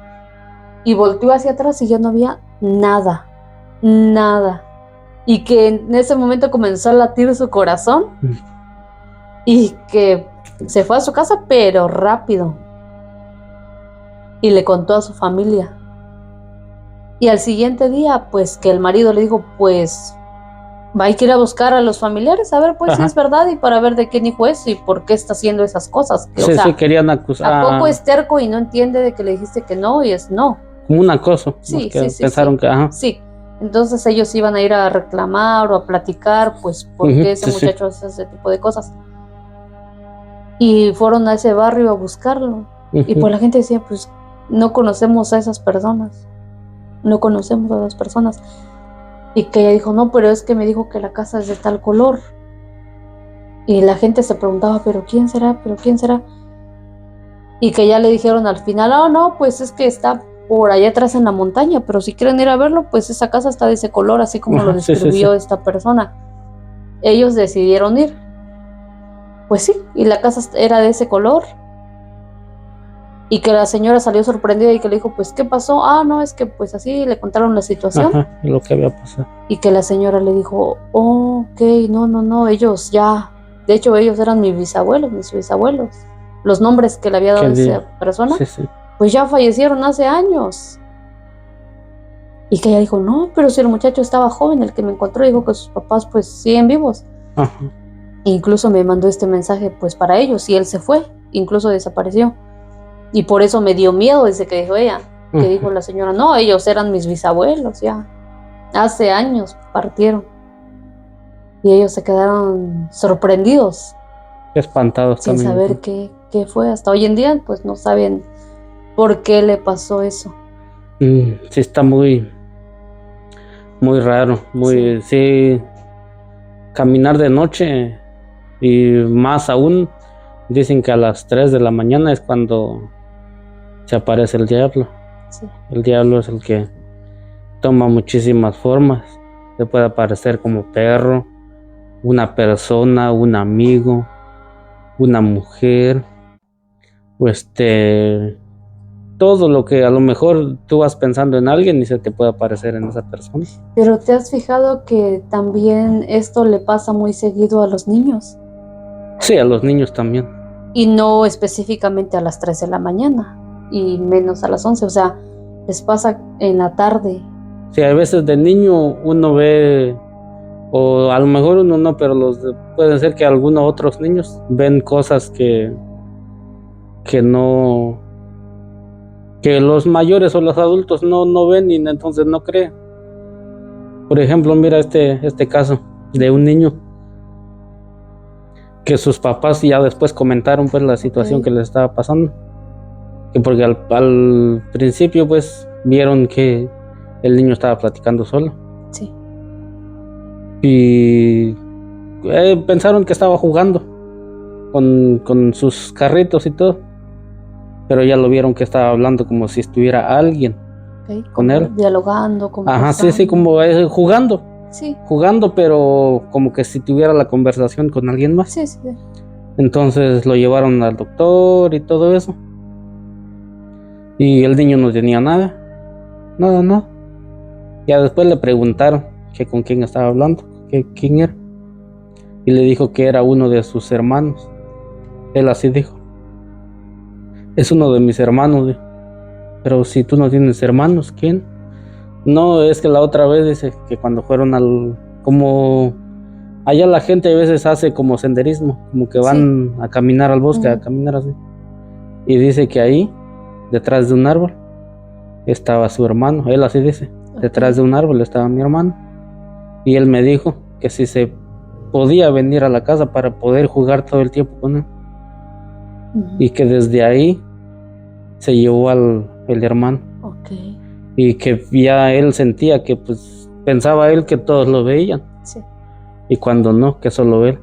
y volteó hacia atrás y ya no había nada. Y que en ese momento comenzó a latir su corazón y que se fue a su casa, pero rápido. Y le contó a su familia. Y al siguiente día, pues que el marido le dijo, pues va a ir a buscar a los familiares, a ver pues si es verdad y para ver de quién hijo es y por qué está haciendo esas cosas. Que, querían acusar. ¿A poco es terco y no entiende de que le dijiste que no y es no? Como un acoso. Sí, pensaron que, Sí. Entonces ellos iban a ir a reclamar o a platicar, pues, por qué ese muchacho hace ese tipo de cosas. Y fueron a ese barrio a buscarlo. Y pues la gente decía, pues, no conocemos a esas personas. Y que ella dijo, no, pero es que me dijo que la casa es de tal color. Y la gente se preguntaba, ¿pero quién será? Y que ya le dijeron al final, no, pues es que está por allá atrás en la montaña, pero si quieren ir a verlo, pues esa casa está de ese color, así como lo describió esta persona. Ellos decidieron ir. Pues sí, y la casa era de ese color. Y que la señora salió sorprendida y que le dijo, pues, ¿qué pasó? No, es que pues así le contaron la situación. Lo que había pasado. Y que la señora le dijo, ok, no, ellos ya, de hecho ellos eran mis bisabuelos. Los nombres que le había dado esa persona, pues ya fallecieron hace años. Y que ella dijo, no, pero si el muchacho estaba joven, el que me encontró, dijo que sus papás pues siguen vivos. Incluso me mandó este mensaje pues para ellos y él se fue, incluso desapareció. Y por eso me dio miedo, dice que dijo ella. Que dijo la señora, no, ellos eran mis bisabuelos ya. Hace años partieron. Y ellos se quedaron sorprendidos. Espantados sin también. Sin saber qué fue. Hasta hoy en día pues no saben por qué le pasó eso. Sí, está muy raro. Sí, caminar de noche y más aún dicen que a las 3 de la mañana es cuando se aparece el diablo. Sí. El diablo es el que toma muchísimas formas. Se puede aparecer como perro una persona, un amigo, una mujer, o todo lo que a lo mejor tú vas pensando en alguien y se te puede aparecer en esa persona. Pero ¿te has fijado que también esto le pasa muy seguido a los niños? Sí, a los niños también. Y no específicamente a las 3 de la mañana, y menos a las 11, o sea, les pasa en la tarde. Sí, a veces de niño uno ve, o a lo mejor uno no, pero pueden ser que algunos otros niños ven cosas que no, que los mayores o los adultos no ven y entonces no creen. Por ejemplo, mira este caso de un niño que sus papás ya después comentaron pues la situación que le estaba pasando, que porque al principio pues vieron que el niño estaba platicando solo. Sí. Y pensaron que estaba jugando con sus carritos y todo, pero ya lo vieron que estaba hablando como si estuviera alguien con él, dialogando, ajá, sí, como jugando, sí, pero como que si tuviera la conversación con alguien más. sí. Entonces lo llevaron al doctor y todo eso, y el niño no tenía nada. Ya después le preguntaron que con quién estaba hablando, que quién era, y le dijo que era uno de sus hermanos. Él así dijo: es uno de mis hermanos, dijo. Pero si tú no tienes hermanos, ¿quién? No, es que la otra vez dice que cuando fueron como allá la gente a veces hace como senderismo, como que van a caminar al bosque, a caminar así. Y dice que ahí, detrás de un árbol, estaba su hermano. Él así dice: detrás de un árbol estaba mi hermano. Y él me dijo que si se podía venir a la casa para poder jugar todo el tiempo con él. Y que desde ahí se llevó el hermano. Y que ya él sentía que pues pensaba él que todos lo veían. Sí. Y cuando no, que solo él.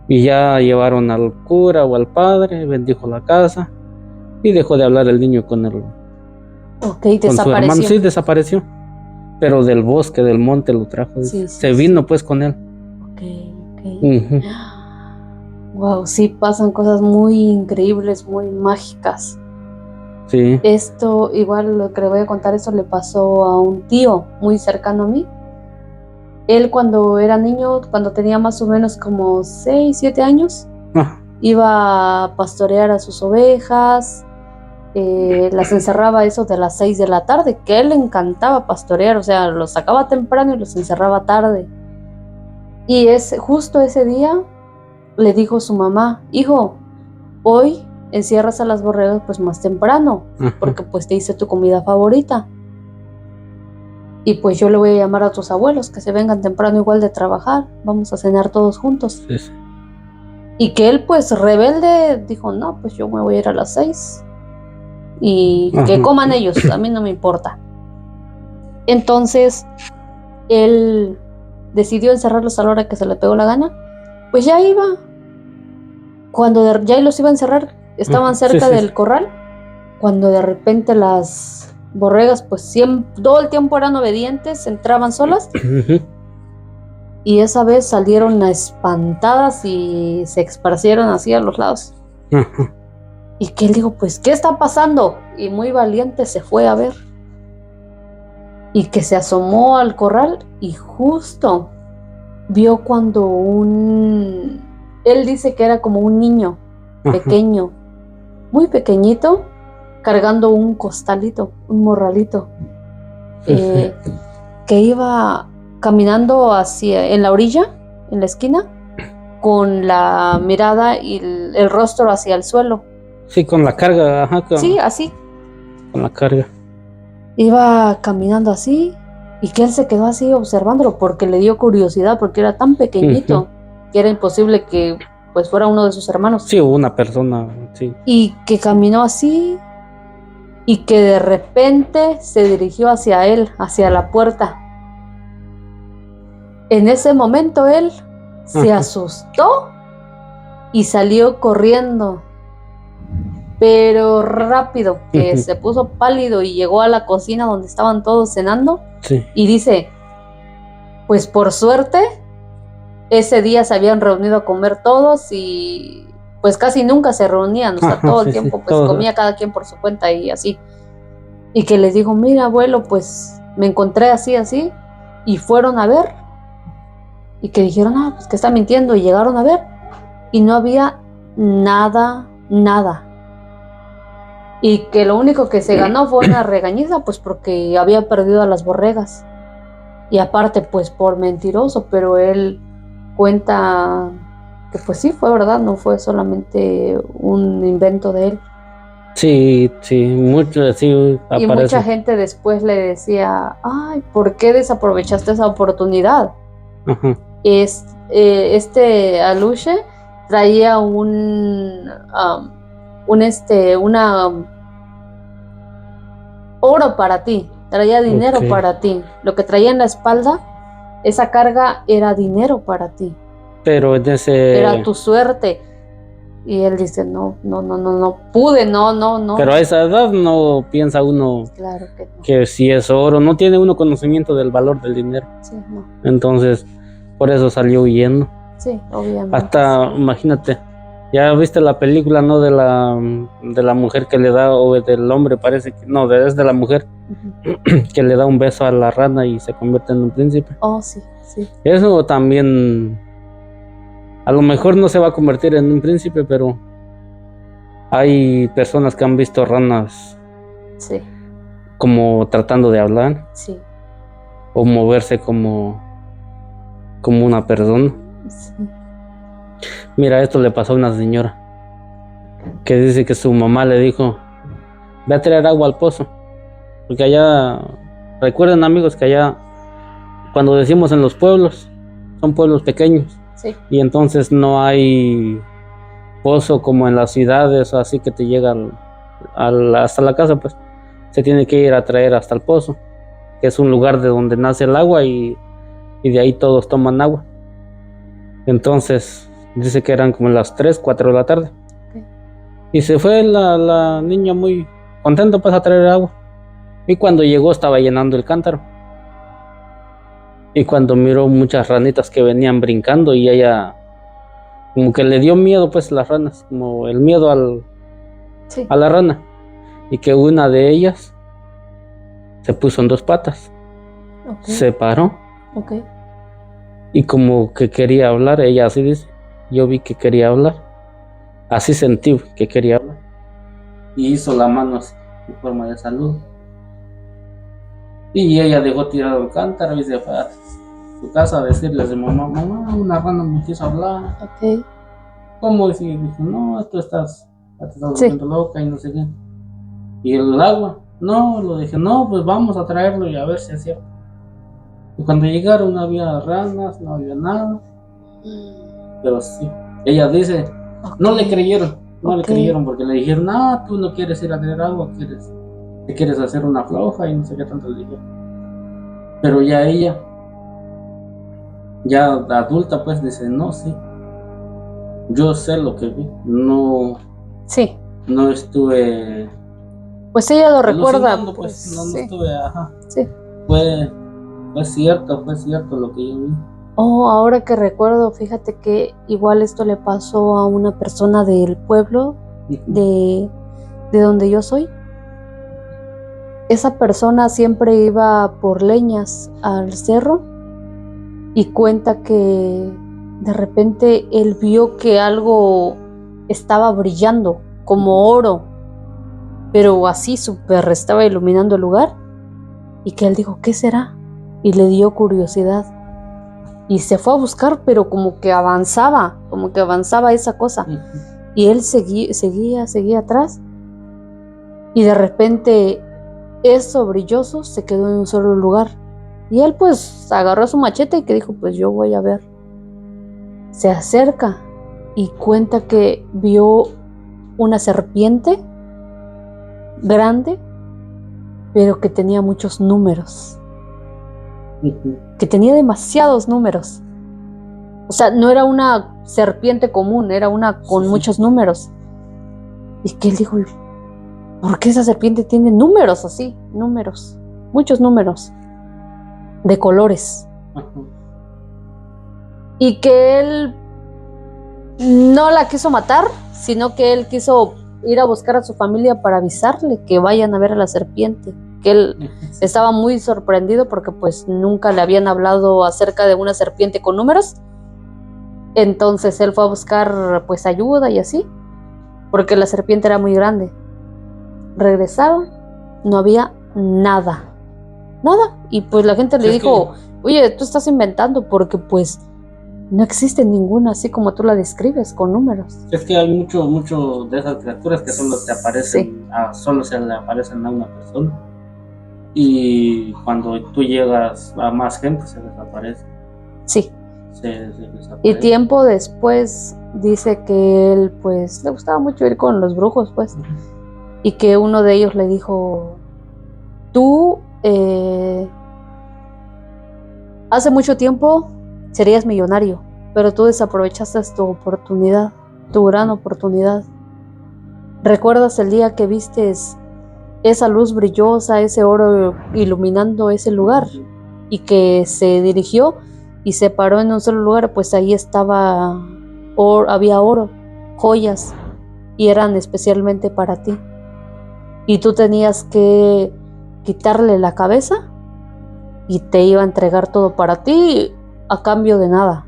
Y ya llevaron al cura o al padre, bendijo la casa y dejó de hablar el niño con su hermano. Sí, desapareció. Pero del bosque, del monte lo trajo. Se vino pues con él. Wow, sí, pasan cosas muy increíbles, muy mágicas. Sí. Esto, igual lo que le voy a contar, eso le pasó a un tío muy cercano a mí. Él cuando era niño, cuando tenía más o menos como 6, 7 años, iba a pastorear a sus ovejas, las encerraba eso de las 6 de la tarde, que a él le encantaba pastorear, o sea, los sacaba temprano y los encerraba tarde. Y justo ese día le dijo su mamá: hijo, hoy encierras a las borregas pues más temprano, porque pues te hice tu comida favorita. Y pues yo le voy a llamar a tus abuelos que se vengan temprano igual de trabajar, vamos a cenar todos juntos. Sí. Y que él pues rebelde dijo: no, pues yo me voy a ir a las 6 y que coman ellos, a mí no me importa. Entonces él decidió encerrarlos a la hora que se le pegó la gana. Pues ya iba, cuando ya los iba a encerrar, estaban cerca del corral, cuando de repente las borregas pues todo el tiempo eran obedientes, entraban solas. Y esa vez salieron espantadas y se esparcieron así a los lados. Y que él dijo: pues ¿qué está pasando? Y muy valiente se fue a ver, y que se asomó al corral y justo vio cuando él dice que era como un niño pequeño, muy pequeñito, cargando un costalito, un morralito, que iba caminando en la orilla, en la esquina, con la mirada y el rostro hacia el suelo. Sí, con la carga, Sí, así. Con la carga. Iba caminando así, y que él se quedó así observándolo porque le dio curiosidad, porque era tan pequeñito que era imposible que pues fuera uno de sus hermanos. Sí, una persona, sí. Y que caminó así, y que de repente se dirigió hacia él, hacia la puerta. En ese momento él se asustó y salió corriendo, pero rápido, que se puso pálido y llegó a la cocina donde estaban todos cenando. Sí. Y dice: pues por suerte, ese día se habían reunido a comer todos y pues casi nunca se reunían, o sea, todo el tiempo pues comía cada quien por su cuenta y así. Y que les dijo, mira abuelo, pues me encontré así, y fueron a ver. Y que dijeron, pues que está mintiendo, y llegaron a ver. Y no había nada. Y que lo único que se ganó fue una regañiza, pues porque había perdido a las borregas. Y aparte, pues por mentiroso, pero él cuenta que pues sí, fue verdad, no fue solamente un invento de él. Sí, mucho, sí aparece. Y mucha gente después le decía, ay, ¿por qué desaprovechaste esa oportunidad? Ajá. Este Aluche traía oro para ti, traía dinero para ti. Lo que traía en la espalda, esa carga era dinero para ti. Pero era tu suerte. Y él dice, no pude, no. Pero a esa edad no piensa uno, claro que, no. Que si es oro, no tiene uno conocimiento del valor del dinero. Sí, no. Entonces, por eso salió huyendo. Sí, obviamente. Hasta, imagínate, ya viste la película, ¿no? De la mujer que le da, o del hombre, parece que, no, es de la mujer, que le da un beso a la rana y se convierte en un príncipe. Oh, sí. Eso también, a lo mejor no se va a convertir en un príncipe, pero hay personas que han visto ranas como tratando de hablar, o moverse como una persona. Mira, esto le pasó a una señora que dice que su mamá le dijo, ve a traer agua al pozo, porque allá, recuerden amigos, que allá, cuando decimos en los pueblos, son pueblos pequeños, y entonces no hay pozo como en las ciudades, así que te llega hasta la casa, pues se tiene que ir a traer hasta el pozo, que es un lugar de donde nace el agua, y de ahí todos toman agua. Entonces dice que eran como las 3, 4 de la tarde. Y se fue la niña muy contenta, pues, a traer agua. Y cuando llegó estaba llenando el cántaro. Y cuando miró muchas ranitas que venían brincando, y ella como que le dio miedo, pues, las ranas, como el miedo a la rana. Y que una de ellas se puso en 2 patas. Se paró. Y como que quería hablar, ella así dice, yo vi que quería hablar, así sentí que quería hablar, y hizo la mano así, en forma de saludo, y ella dejó tirado el cántaro y se fue a su casa a decirle a su mamá, una rana me quiso hablar. ¿Cómo? Y dijo, no, tú estás volviendo loca y no sé qué. Y el agua, no, lo dije, no, pues vamos a traerlo y a ver si es cierto. Y cuando llegaron no había ranas, no había nada. Pero sí, ella dice, no le creyeron, le creyeron, porque le dijeron, tú no quieres ir a traer agua, te quieres hacer una floja y no sé qué tanto le dijeron. Pero ya ella, ya adulta, pues dice, no, sí, yo sé lo que vi, no estuve, pues ella lo recuerda, pues no estuve, fue cierto lo que yo vi. Ahora que recuerdo, fíjate que igual esto le pasó a una persona del pueblo de donde yo soy. Esa persona siempre iba por leñas al cerro y cuenta que de repente él vio que algo estaba brillando como oro, pero así súper estaba iluminando el lugar, y que él dijo, ¿qué será? Y le dio curiosidad. Y se fue a buscar, pero como que avanzaba esa cosa. Y él seguía atrás. Y de repente, eso brilloso se quedó en un solo lugar. Y él pues agarró su machete y que dijo, pues yo voy a ver. Se acerca y cuenta que vio una serpiente grande, pero que tenía muchos números. Que tenía demasiados números. O sea, no era una serpiente común, era una con muchos números. Y que él dijo, ¿por qué esa serpiente tiene números así? Números, muchos números, de colores. y que él no la quiso matar, sino que él quiso ir a buscar a su familia para avisarle que vayan a ver a la serpiente, que él estaba muy sorprendido porque pues nunca le habían hablado acerca de una serpiente con números. Entonces él fue a buscar pues ayuda y así, porque la serpiente era muy grande. Regresaron, no había nada, y pues la gente le dijo, oye, tú estás inventando porque pues no existe ninguna así como tú la describes, con números. Es que hay mucho de esas criaturas que solo te aparecen, solo se le aparecen a una persona. Y cuando tú llegas a más gente se desaparece. Sí. Se desaparece. Y tiempo después dice que él pues le gustaba mucho ir con los brujos pues. Y que uno de ellos le dijo, tú hace mucho tiempo serías millonario, pero tú desaprovechaste tu oportunidad, tu gran oportunidad. ¿Recuerdas el día que vistes esa luz brillosa, ese oro iluminando ese lugar? Y que se dirigió y se paró en un solo lugar, pues ahí estaba, había oro, joyas, y eran especialmente para ti. Y tú tenías que quitarle la cabeza y te iba a entregar todo para ti a cambio de nada.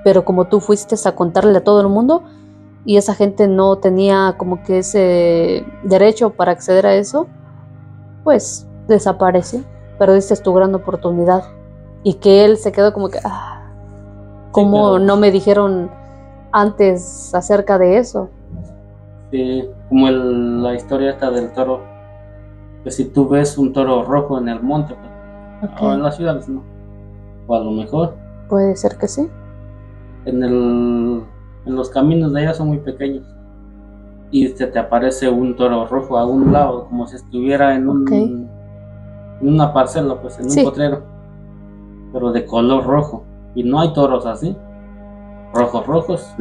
Pero como tú fuiste a contarle a todo el mundo y esa gente no tenía como que ese derecho para acceder a eso, pues desapareció. Perdiste tu gran oportunidad. Y que él se quedó como que, ¿cómo no me dijeron antes acerca de eso? Sí, como la historia esta del toro, que si tú ves un toro rojo en el monte, o en las ciudades, no, o a lo mejor puede ser que sí, en los caminos de allá son muy pequeños y te aparece un toro rojo a un lado, como si estuviera en una parcela, pues en un potrero, pero de color rojo. Y no hay toros así, rojos.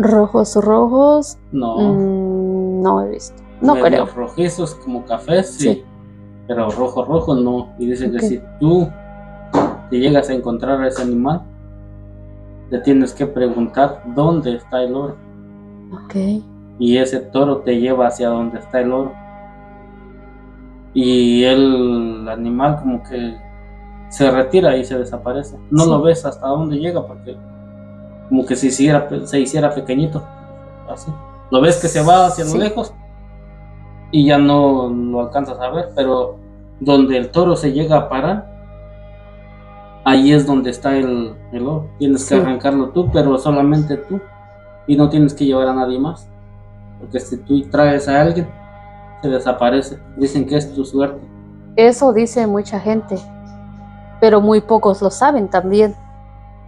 No he visto, no creo. Rojizos como café, sí, pero rojo no. Y dice que si tú te llegas a encontrar a ese animal, te tienes que preguntar dónde está el oro. Y ese toro te lleva hacia donde está el oro. Y el animal como que se retira y se desaparece. No lo ves hasta dónde llega porque como que se hiciera pequeñito. Así. Lo ves que se va hacia lo lejos y ya no lo alcanzas a ver, pero donde el toro se llega a parar, ahí es donde está el oro. Tienes que arrancarlo tú, pero solamente tú, y no tienes que llevar a nadie más, porque si tú traes a alguien, se desaparece. Dicen que es tu suerte. Eso dice mucha gente, pero muy pocos lo saben también.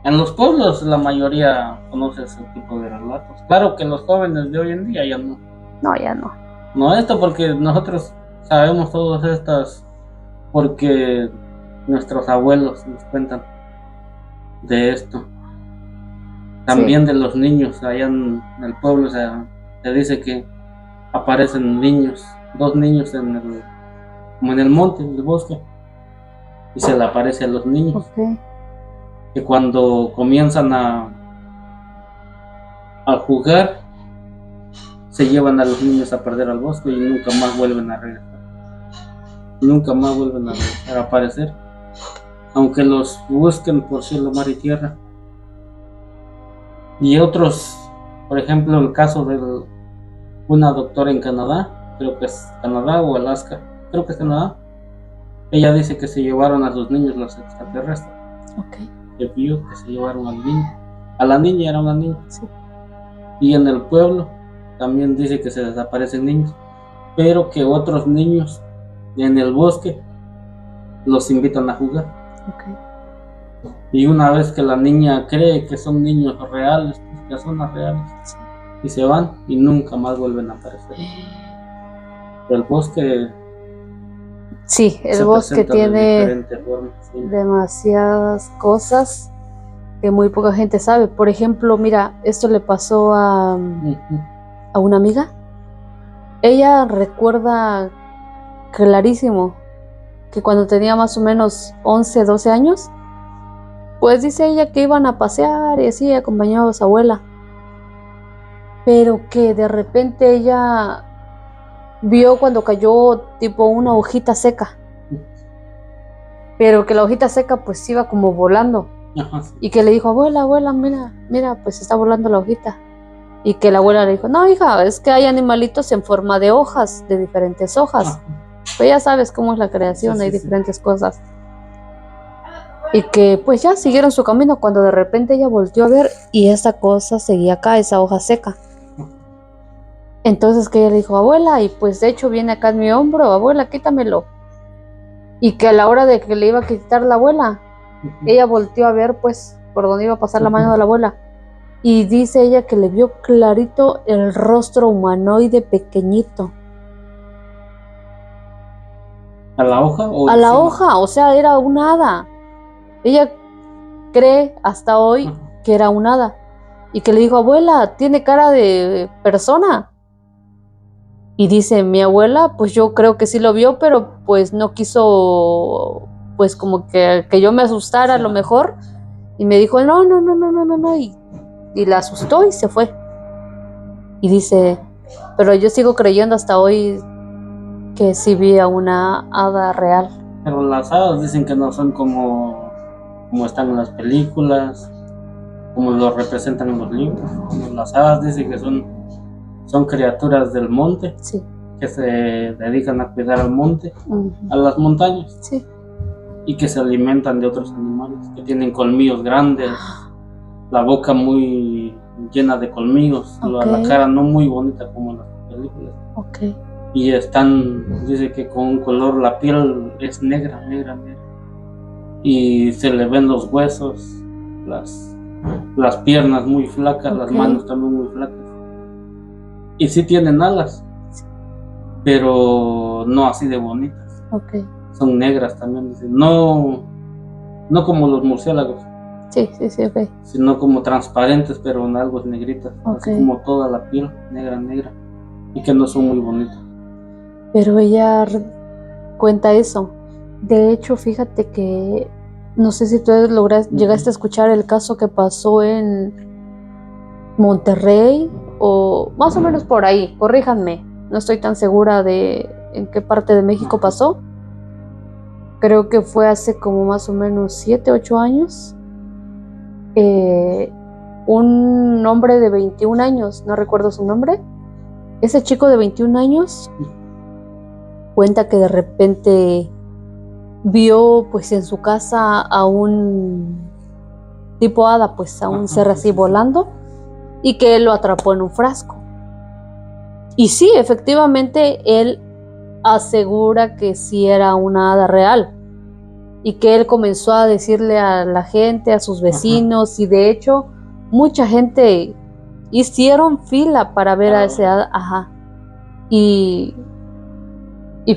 En los pueblos la mayoría conoce ese tipo de relatos. Claro que los jóvenes de hoy en día ya no. No, ya no. No esto porque nosotros sabemos todas estas, porque nuestros abuelos nos cuentan de esto. También de los niños, allá en el pueblo se dice que aparecen niños, 2 niños como en el monte, en el bosque, y se le aparece a los niños. Que cuando comienzan a jugar, se llevan a los niños a perder al bosque y nunca más vuelven a regresar. Nunca más vuelven a aparecer, aunque los busquen por cielo, mar y tierra. Y otros, por ejemplo, el caso de una doctora en Canadá, creo que es Canadá o Alaska, creo que es Canadá. Ella dice que se llevaron a sus niños los extraterrestres. Que vio que se llevaron al niño. A la niña era una niña. Y en el pueblo también dice que se desaparecen niños, pero que otros niños en el bosque los invitan a jugar. Y una vez que la niña cree que son niños reales, pues personas reales, y se van y nunca más vuelven a aparecer. El bosque, el bosque tiene demasiadas cosas que muy poca gente sabe. Por ejemplo, mira, esto le pasó a una amiga. Ella recuerda clarísimo que cuando tenía más o menos 11, 12 años, pues dice ella que iban a pasear y así acompañaba a su abuela, pero que de repente ella vio cuando cayó tipo una hojita seca, pero que la hojita seca pues iba como volando. Ajá. Y que le dijo, abuela, mira, pues está volando la hojita. Y que la abuela le dijo, no, hija, es que hay animalitos en forma de hojas, de diferentes hojas. Ajá. Pues ya sabes cómo es la creación, Sí, hay sí. diferentes cosas. Y que pues ya siguieron su camino cuando de repente ella volteó a ver y esa cosa seguía acá, esa hoja seca. Entonces que ella le dijo, abuela, y pues de hecho viene acá en mi hombro, abuela, quítamelo. Y que a la hora de que le iba a quitar la abuela, ella volteó a ver pues por donde iba a pasar la mano de la abuela. Y dice ella que le vio clarito el rostro humanoide pequeñito. ¿A la hoja o A la encima? hoja, o sea, era un hada. Ella cree hasta hoy Ajá. que era un hada. Y que le dijo, abuela, tiene cara de persona. Y dice, mi abuela, pues yo creo que sí lo vio, pero pues no quiso, pues como que yo me asustara a lo mejor. Y me dijo, no. Y la asustó y se fue. Y dice, pero yo sigo creyendo hasta hoy que sí vi a una hada real. Pero las hadas dicen que no son como están en las películas, como lo representan en los libros. Las hadas dicen que son criaturas del monte, Sí. que se dedican a cuidar al monte, Uh-huh. a las montañas, Sí. y que se alimentan de otros animales, que tienen colmillos grandes, la boca muy llena de colmillos, la cara no muy bonita como en las películas. Okay. Y dice que con un color, la piel es negra. Y se le ven los huesos, las piernas muy flacas, las manos también muy flacas. Y sí tienen alas, pero no así de bonitas. Okay. Son negras también, dice. No como los murciélagos. Sí, okay. Sino como transparentes, pero en algo negritas. Okay. Así como toda la piel, negra. Y que no son muy bonitas. Pero ella cuenta eso. De hecho, fíjate que no sé si tú llegaste a escuchar el caso que pasó en Monterrey o más o menos por ahí, corríjanme, no estoy tan segura de en qué parte de México pasó. Creo que fue hace como más o menos 7, 8 años. Un hombre de 21 años, no recuerdo su nombre. Ese chico de 21 años cuenta que de repente vio pues en su casa a un tipo hada, pues a un ser así volando, y que él lo atrapó en un frasco. Y sí, efectivamente él asegura que sí era una hada real y que él comenzó a decirle a la gente, a sus vecinos, y de hecho mucha gente hicieron fila para ver a ese hada. Y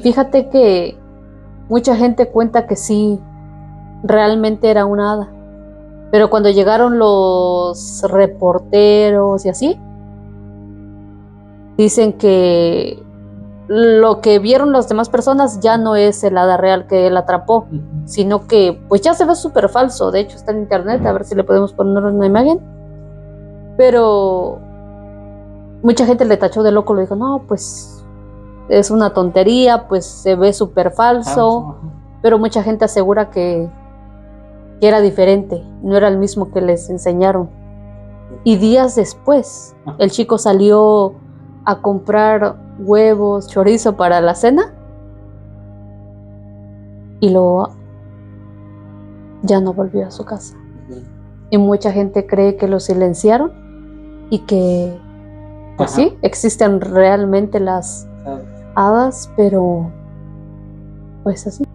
fíjate que mucha gente cuenta que sí, realmente era una hada. Pero cuando llegaron los reporteros y así, dicen que lo que vieron las demás personas ya no es el hada real que él atrapó, sino que pues ya se ve súper falso. De hecho está en internet, a ver si le podemos poner una imagen. Pero mucha gente le tachó de loco, le dijo, no, pues es una tontería, pues se ve súper falso. Pero mucha gente asegura que era diferente, no era el mismo que les enseñaron. Y días después, el chico salió a comprar huevos, chorizo para la cena y ya no volvió a su casa. Y mucha gente cree que lo silenciaron y que pues sí, existen realmente las hadas, pero pues así.